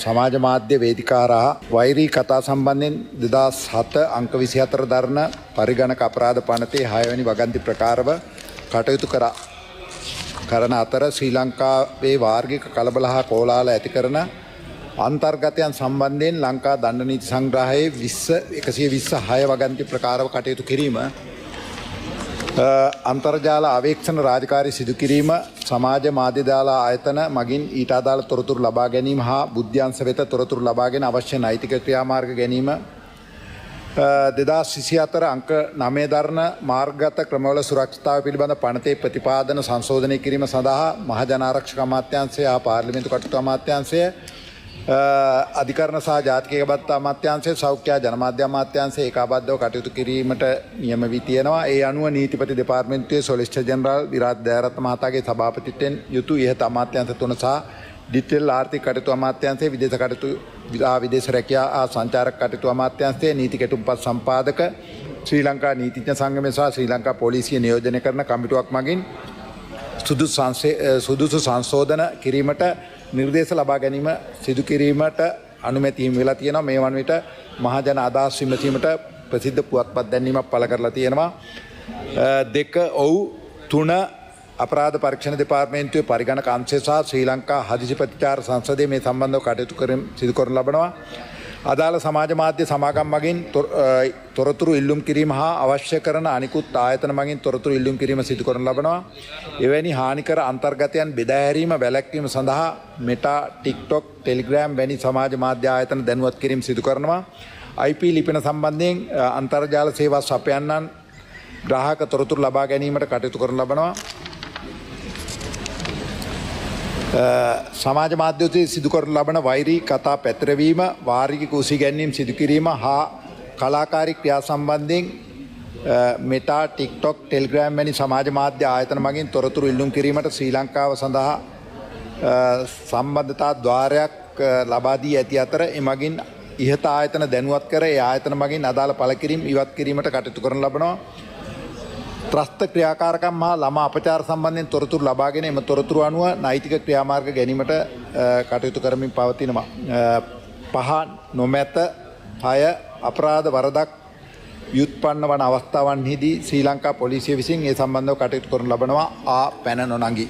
සමාජ මාධ්‍ය වේදිකාරා වෛරී කතා සම්බන්ධයෙන් 2007 අංක 24 දරන පරිගණක අපරාධ පනතේ 6 වෙනි වගන්ති ප්‍රකාරව කටයුතු කරන අතර ශ්‍රී ලංකාවේ වාර්ගික කලබල හා කෝලාහල ඇති කරන අන්තර්ගතයන් සම්බන්ධයෙන් ලංකා දණ්ඩ නීති සංග්‍රහයේ 126 වගන්ති ප්‍රකාරව කටයුතු කිරීම, අන්තර්ජාල අවේක්ෂණ රාජකාරී සිදු කිරීම, සමාජ මාධ්‍ය දාලා ආයතන මගින් ඊට අදාළ තොරතුරු ලබා ගැනීම හා බුද්ධ්‍යංශ වෙත තොරතුරු ලබාගෙන අවශ්‍ය නෛතික ක්‍රියාමාර්ග ගැනීම, 2024 අංක 9 දරන මාර්ගගත ක්‍රමවල සුරක්ෂිතතාවය පිළිබඳ පනතේ ප්‍රතිපාදන සංශෝධනය කිරීම සඳහා මහජන ආරක්ෂක අමාත්‍යාංශය හා පාර්ලිමේන්තු කටයුතු අමාත්‍යාංශය, අධිකරණ සහ ජාතික බද්ධ අමාත්‍යාංශය, සෞඛ්‍ය ජනමාධ්‍ය අමාත්‍යාංශය ඒකාබද්ධව කටයුතු කිරීමට නියම වී තියෙනවා. ඒ අනුව නීතිපති දෙපාර්තමේන්තුවේ සොලිසිටර් ජෙනරාල් විරාජ් දයාරත්න මහතාගේ සභාපතිත්වයෙන් යුතු ඉහත අමාත්‍යාංශ තුන සහ ඩිජිටල් ආර්ථික කටයුතු අමාත්‍යාංශය, විදේශ කටයුතු විදේශ රැකියා සංචාරක කටයුතු අමාත්‍යාංශය, නීති කෙටුම්පත් සම්පාදක, ශ්‍රී ලංකා නීතිඥ සංගමය සහ ශ්‍රී ලංකා පොලිසිය නියෝජනය කරන කමිටුවක් මගින් සුදුසු සංශෝධන කිරීමට නිර්දේශ ලබා ගැනීම සිදු කිරීමට අනුමැති හිමි වෙලා තියෙනවා. මේ වන විට මහජන අදහස් විමසීමට ප්‍රසිද්ධ පුවත්පත් දැන්වීමක් පළ කරලා තියෙනවා. 2 ඔව් 3 අපරාධ පරීක්ෂණ දෙපාර්තමේන්තුවේ පරිගණක අංශය සහ ශ්‍රී ලංකා හදිසි ප්‍රතිචාර සංසදයේ මේ සම්බන්ධව කටයුතු සිදු කරන ලබනවා. අදාළ සමාජ මාධ්‍ය සමාගම් මගින් තොරතුරු ඉල්ලුම් කිරීම හා අවශ්‍ය කරන අනිකුත් ආයතන මගින් තොරතුරු ඉල්ලුම් කිරීම සිදු කරන ලබනවා. එවැනි හානිකර අන්තර්ගතයන් බෙදා හැරීම වැළැක්වීම සඳහා මෙටා, ටික්ටොක්, ටෙලිග්‍රෑම් වැනි සමාජ මාධ්‍ය ආයතන දැනුවත් කිරීම සිදු කරනවා. IP ලිපින සම්බන්ධයෙන් අන්තර්ජාල සේවා සපයන්නන් ග්‍රාහක තොරතුරු ලබා ගැනීමට කටයුතු කරන ලබනවා. සමාජ මාධ්‍යෝතේ සිදු කරන ලබන වෛරී කතා පැතිරවීම, වාරික කුසී ගැනීම සිදු කිරීම හා කලාකාරී ක්‍රියා සම්බන්ධයෙන් මෙටා, ටික්ටොක්, ටෙලිග්‍රෑම් වැනි සමාජ මාධ්‍ය ආයතන මගින් තොරතුරු ඉල්ලුම් කිරීමට ශ්‍රී ලංකාව සඳහා සම්බන්ධතා ද්වාරයක් ලබා දී ඇති අතර එමගින් ඉහත ආයතන දැනුවත් කර ඒ ආයතන මගින් අදාළ පළ කිරීම ඉවත් කිරීමට කටයුතු කරන ලබනවා. ත්‍රස්ත ක්‍රියාකාරකම් හා ළමා අපචාර සම්බන්ධයෙන් තොරතුරු ලබාගෙන එම තොරතුරු අනුව නෛතික ක්‍රියාමාර්ග ගැනීමට කටයුතු කරමින් පවතිනවා. 5 නොමැත 6 අපරාධ වරදක් යුත්පන්න වන අවස්ථාවන්හිදී ශ්‍රී ලංකා පොලිසිය විසින් ඒ සම්බන්ධව කටයුතු කරනු ලබනවා. පැන නොනඟී.